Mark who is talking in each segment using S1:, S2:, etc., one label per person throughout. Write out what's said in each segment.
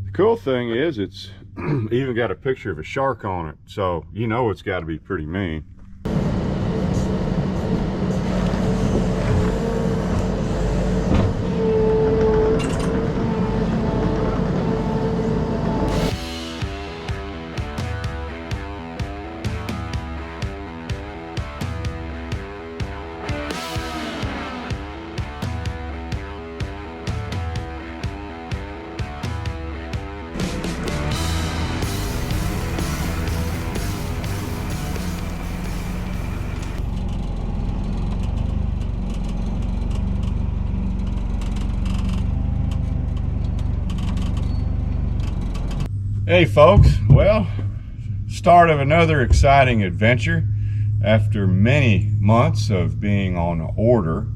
S1: The cool thing is it's even got a picture of a shark on it, so you know it's got to be pretty mean. Hey folks, well, start of another exciting adventure. After many months of being on order,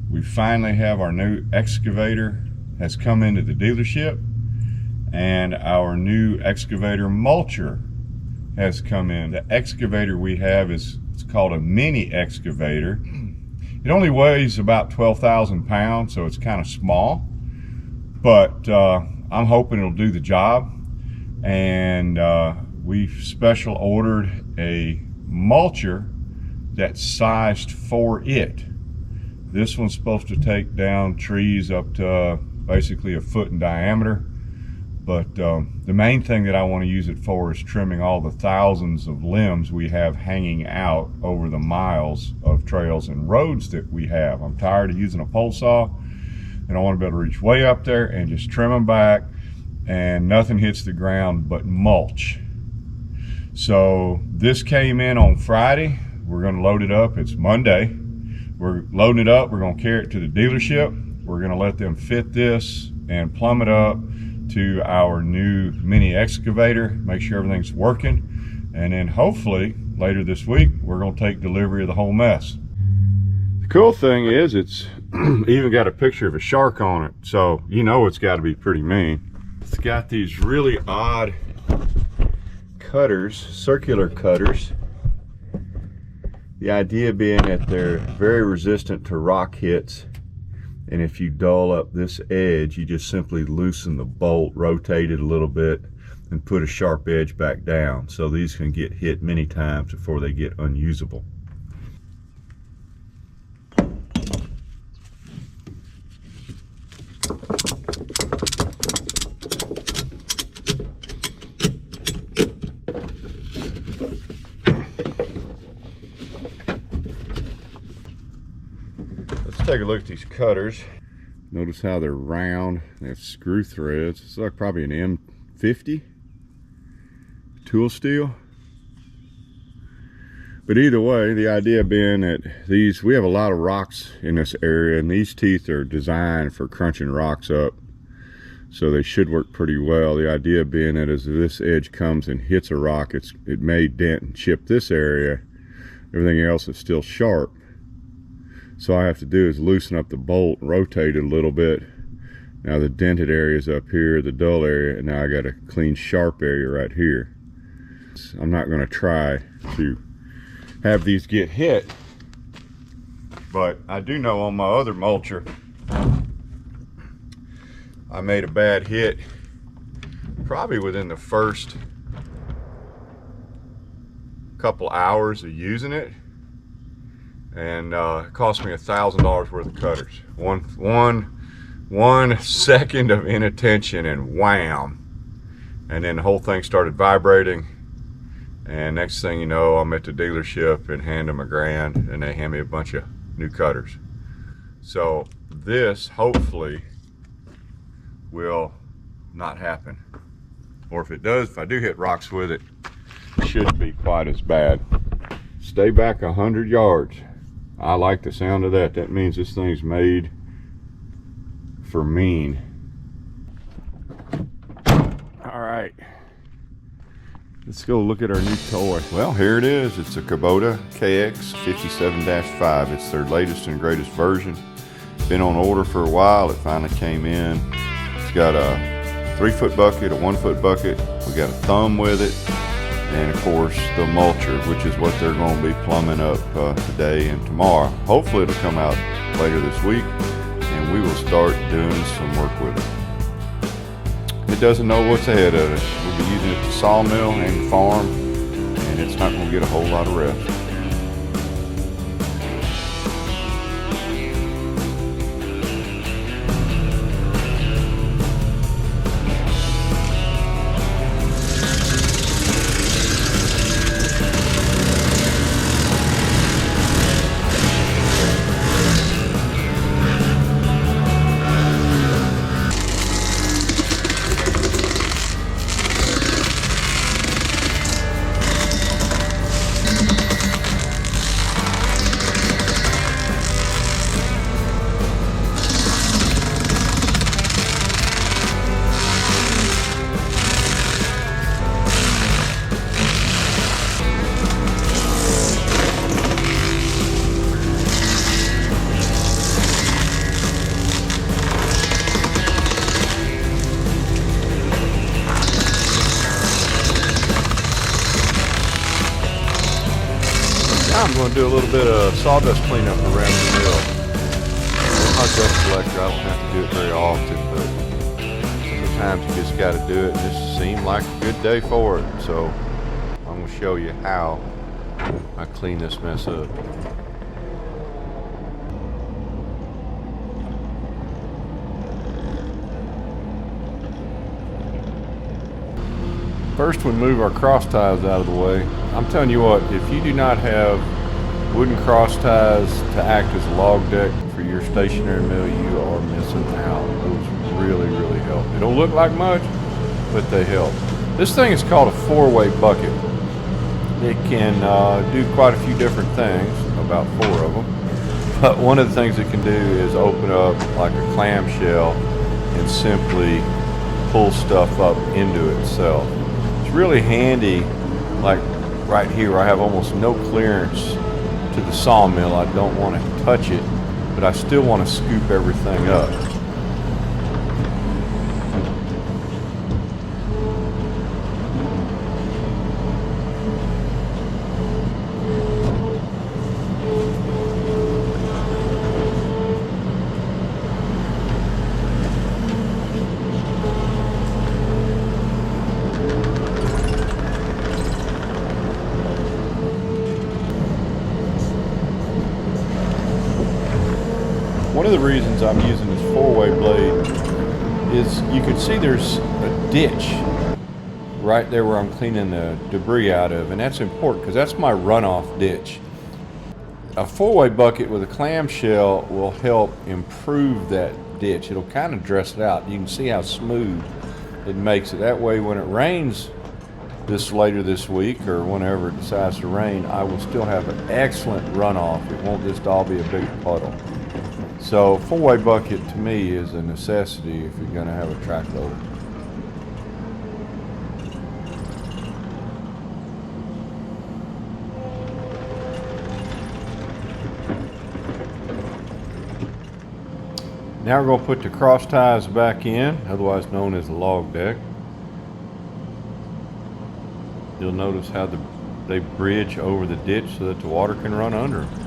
S1: we finally have our new excavator has come into the dealership, and our new excavator mulcher has come in. The excavator we have it's called a mini excavator. It only weighs about 12,000 pounds, so it's kind of small, but I'm hoping it'll do the job. And we've special ordered a mulcher that's sized for it. This one's supposed to take down trees up to basically a foot in diameter, but the main thing that I want to use it for is trimming all the thousands of limbs we have hanging out over the miles of trails and roads that we have. I'm tired of using a pole saw, and I want to be able to reach way up there and just trim them back, and nothing hits the ground but mulch. So this came in on Friday. We're going to load it up. It's Monday. We're loading it up. We're going to carry it to the dealership. We're going to let them fit this and plumb it up to our new mini excavator, make sure everything's working, and then hopefully later this week we're going to take delivery of the whole mess. The cool thing is it's even got a picture of a shark on it, so you know it's got to be pretty mean. It's got these really odd cutters, circular cutters. The idea being that they're very resistant to rock hits, and if you dull up this edge, you just simply loosen the bolt, rotate it a little bit, and put a sharp edge back down. So these can get hit many times before they get unusable. Take a look at these cutters. Notice how they're round. They have screw threads. It's like probably an M50 tool steel. But either way, the idea being that we have a lot of rocks in this area, and these teeth are designed for crunching rocks up, so they should work pretty well. The idea being that as this edge comes and hits a rock, it may dent and chip this area. Everything else is still sharp. So all I have to do is loosen up the bolt, rotate it a little bit. Now the dented area is up here, the dull area, and now I got a clean sharp area right here. I'm not going to try to have these get hit, but I do know on my other mulcher I made a bad hit probably within the first couple hours of using it. And it cost me $1,000 worth of cutters. One second of inattention and wham, and then the whole thing started vibrating, and next thing you know, I'm at the dealership and hand them $1,000, and they hand me a bunch of new cutters. So this hopefully will not happen, or if it does, if I do hit rocks with it, it shouldn't be quite as bad. Stay back 100 yards. I like the sound of that. That means this thing's made for mean. All right, let's go look at our new toy. Well, here it is. It's a Kubota KX57-5. It's their latest and greatest version. Been on order for a while. It finally came in. It's got a 3-foot bucket, a 1-foot bucket. We got a thumb with it, and of course the mulcher, which is what they're going to be plumbing up today and tomorrow. Hopefully it'll come out later this week, and we will start doing some work with it. it doesn't know what's ahead of it. We'll be using it to sawmill and farm, and it's not going to get a whole lot of rest. I'm going to do a little bit of sawdust cleanup around the mill. With my dust collector, I don't have to do it very often, but sometimes you just got to do it. It just seemed like a good day for it. So I'm going to show you how I clean this mess up. First, we move our cross ties out of the way. I'm telling you what, if you do not have wooden cross ties to act as a log deck for your stationary mill, you are missing out. Those really, really help. They don't look like much, but they help. This thing is called a 4-way bucket. It can do quite a few different things, about 4 of them. But one of the things it can do is open up like a clamshell and simply pull stuff up into itself. It's really handy, like right here where I have almost no clearance to the sawmill. I don't want to touch it, but I still want to scoop everything up. One of the reasons I'm using this 4-way blade is you can see there's a ditch right there where I'm cleaning the debris out of, and that's important because that's my runoff ditch. A 4-way bucket with a clamshell will help improve that ditch. It'll kind of dress it out. You can see how smooth it makes it. That way when it rains later this week or whenever it decides to rain, I will still have an excellent runoff. It won't just all be a big puddle. So 4-way bucket to me is a necessity if you're going to have a track loader. Now we're going to put the cross ties back in, otherwise known as the log deck. You'll notice how they bridge over the ditch so that the water can run under them.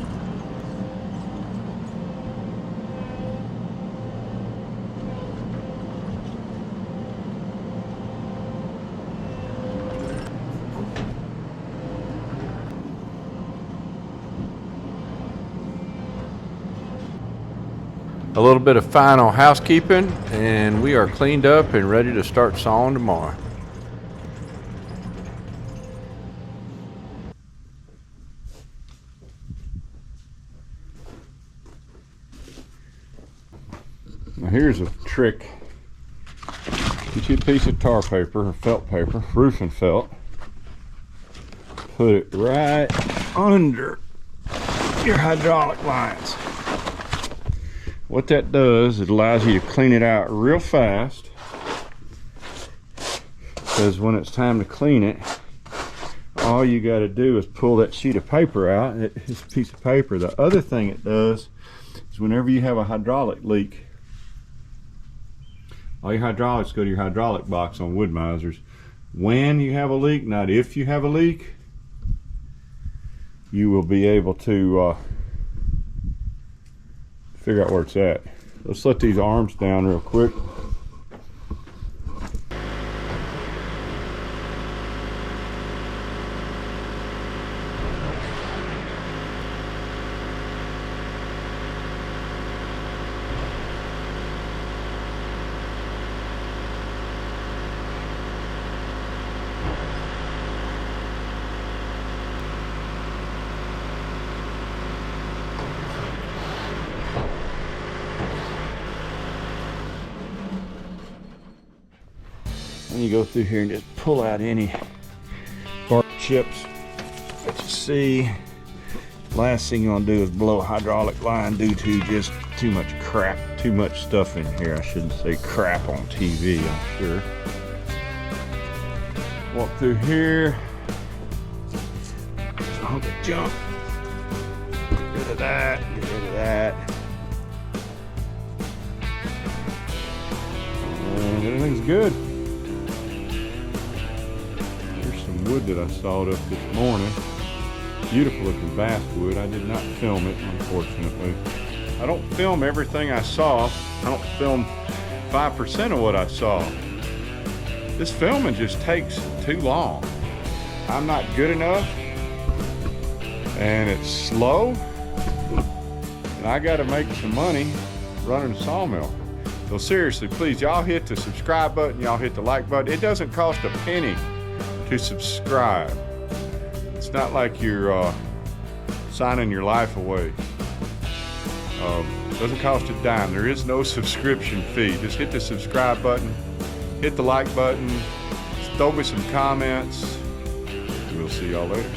S1: A little bit of final housekeeping, and we are cleaned up and ready to start sawing tomorrow. Now here's a trick. Get you a piece of tar paper or felt paper, roofing felt. Put it right under your hydraulic lines. What that does, it allows you to clean it out real fast, because when it's time to clean it, all you got to do is pull that sheet of paper out. It's a piece of paper. The other thing it does is whenever you have a hydraulic leak, all your hydraulics go to your hydraulic box on Wood-Mizers. When you have a leak, not if you have a leak, you will be able to figure out where it's at. Let's let these arms down real quick. And you go through here and just pull out any bark chips that you see. Last thing you're gonna do is blow a hydraulic line due to just too much crap, too much stuff in here. I shouldn't say crap on TV, I'm sure. Walk through here. There's a hunk of junk. Get rid of that, get rid of that. And everything's good. Here's some wood that I sawed up this morning. Beautiful looking basswood. I did not film it, unfortunately. I don't film everything I saw. I don't film 5% of what I saw. This filming just takes too long. I'm not good enough, and it's slow, and I gotta make some money running a sawmill. So seriously, please, y'all hit the subscribe button, y'all hit the like button. It doesn't cost a penny to subscribe. It's not like you're signing your life away. Doesn't cost a dime. There is no subscription fee. Just hit the subscribe button, hit the like button, throw me some comments. We'll see y'all later.